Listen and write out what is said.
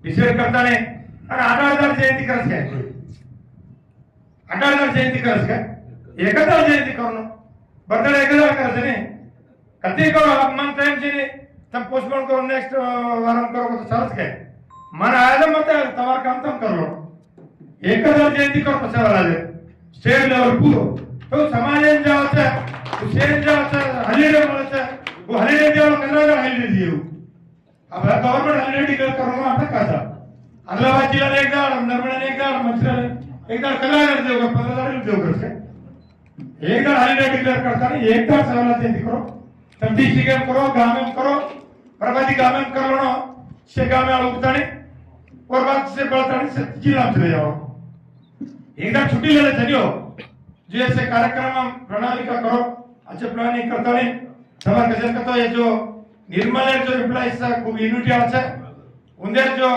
decide करता नहीं आणि 18,000 जयंती करस काय 18,000 जयंती करस काय 1,000 जयंती करू बर्थडे 1,000 करस नहीं कति करो आप मन टाइम से तब पोस्टपोन करो नेक्स्ट वारम करो तो चालस काय मन आया मत तमार काम तम कर लो 1,000 जयंती करो तो चला स्टेट लेवल पूरो तो समाज में जाओ स्टेट जाओ हॉलिडे बोलते वो हॉलिडे देवल 15,000 हॉलिडे दियो अब गवर्नमेंट हॉलिडे डिक्लेअर करू आता कसा आदिलाबाद जिल्ह्याला एक दाड नर्मदा एक दाड मंचिराला एक दाड कलागर देव 15,000 देव करते एक दाड हॉलिडे डिक्लेअर करता एक दाड सवाल जयंती करो तब डिस्ट्रिक्ट में करो गांव में करो प्रगति गांव में कर लो से गांव में उगतानी और बात से बढ़तानी जिला में चले जाओ एक दाड छुट्टी ले लेते हो जैसे कार्यक्रम प्रणाली का करो अच्छे प्लानिंग करता नहीं समाज कसे करता ये जो निर्मल जो रिप्लाई खूब यूनिटी आवाज है उन्हें जो